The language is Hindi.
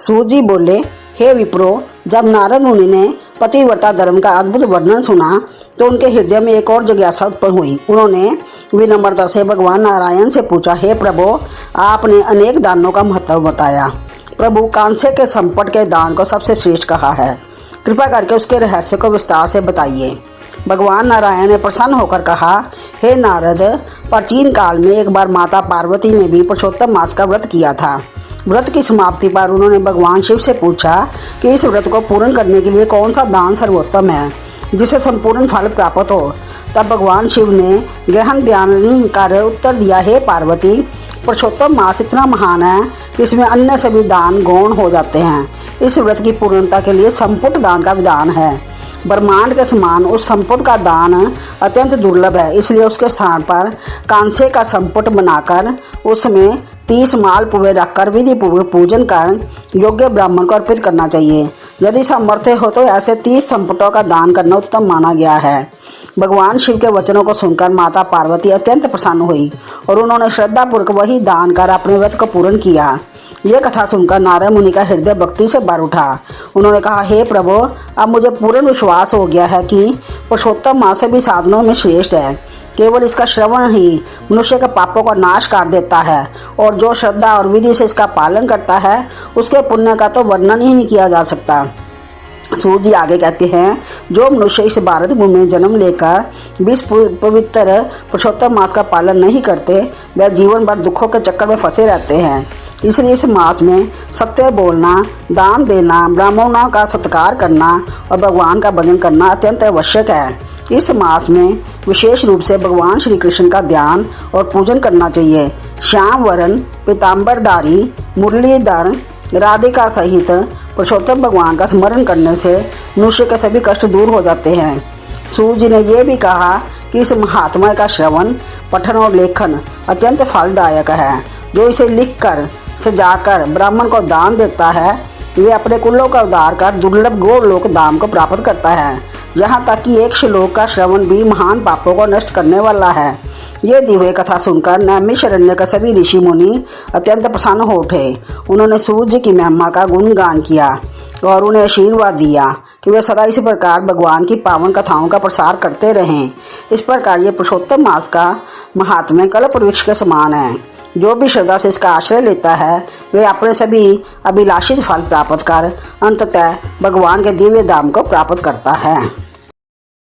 सूत जी बोले, हे विप्रो, जब नारद मुनि ने पतिव्रता धर्म का अद्भुत वर्णन सुना तो उनके हृदय में एक और जिज्ञासा उत्पन्न हुई। उन्होंने विनम्रता से भगवान नारायण से पूछा, हे प्रभु, आपने अनेक दानों का महत्व बताया। प्रभु, कांसे के संपट के दान को सबसे श्रेष्ठ कहा है। कृपा करके उसके रहस्य को विस्तार से बताइए। भगवान नारायण ने प्रसन्न होकर कहा, हे नारद, प्राचीन काल में एक बार माता पार्वती ने भी पुरुषोत्तम मास का व्रत किया था। व्रत की समाप्ति पर उन्होंने भगवान शिव से पूछा कि इस व्रत को पूर्ण करने के लिए कौन सा दान सर्वोत्तम है जिसे संपूर्ण फल प्राप्त हो। तब भगवान शिव ने गहन ध्यान कर उत्तर दिया, हे पार्वती, पुरुषोत्तम मास इतना महान है कि इसमें अन्य सभी दान गौण हो जाते हैं। इस व्रत की पूर्णता के लिए संपुट दान का विधान है। ब्रह्मांड के समान उस संपुट का दान अत्यंत दुर्लभ है, इसलिए उसके स्थान पर कांसे का संपुट बनाकर उसमें 30 मालपुए रखकर विधि पूर्वक पूजन कर योग्य ब्राह्मण को अर्पित करना चाहिए। यदि सामर्थ्य हो तो ऐसे 30 संपुटों का दान करना उत्तम माना गया है। भगवान शिव के वचनों को सुनकर माता पार्वती अत्यंत प्रसन्न हुई और उन्होंने श्रद्धा पूर्वक वही दान कर अपने व्रत को पूर्ण किया। यह कथा सुनकर नारद मुनि का हृदय भक्ति से भर उठा। उन्होंने कहा, हे प्रभु, अब मुझे पूर्ण विश्वास हो गया है कि पुरुषोत्तम मास सभी साधनों में श्रेष्ठ है। केवल इसका श्रवण ही मनुष्य के पापों का नाश कर देता है और जो श्रद्धा और विधि से इसका पालन करता है उसके पुण्य का तो वर्णन ही नहीं किया जा सकता। सूर्य जी आगे कहते हैं, जो मनुष्य इस भारत भूमि में जन्म लेकर पवित्र पुरुषोत्तम मास का पालन नहीं करते वह जीवन भर दुखों के चक्कर में फंसे रहते हैं। इसलिए इस मास में सत्य बोलना, दान देना, ब्राह्मणों का सत्कार करना और भगवान का भजन करना अत्यंत आवश्यक है। इस मास में विशेष रूप से भगवान श्री कृष्ण का ध्यान और पूजन करना चाहिए। श्याम वरण, पीताम्बरधारी, मुरलीधर, राधिका सहित पुरुषोत्तम भगवान का स्मरण करने से मनुष्य के सभी कष्ट दूर हो जाते हैं। सूर्य जी ने यह भी कहा कि इस महात्मा का श्रवण, पठन और लेखन अत्यंत फलदायक है। जो इसे लिखकर सजाकर ब्राह्मण को दान देता है वे अपने कुलों का उद्धार कर दुर्लभ गोलोक धाम को प्राप्त करता है। यहाँ तक कि एक श्लोक का श्रवण भी महान पापों को नष्ट करने वाला है। ये दिव्य कथा सुनकर नैमिषारण्य के सभी ऋषि मुनि अत्यंत प्रसन्न हो उठे। उन्होंने सूर्य की महिमा का गुणगान किया और उन्हें आशीर्वाद दिया कि वे सदा इसी प्रकार भगवान की पावन कथाओं का प्रसार करते रहें। इस प्रकार ये पुरुषोत्तम मास का महात्म्य कल्प वृक्ष के समान है। जो भी श्रद्धा से इसका आश्रय लेता है वे अपने सभी अभिलाषित फल प्राप्त कर अंततः भगवान के दिव्य धाम को प्राप्त करता है।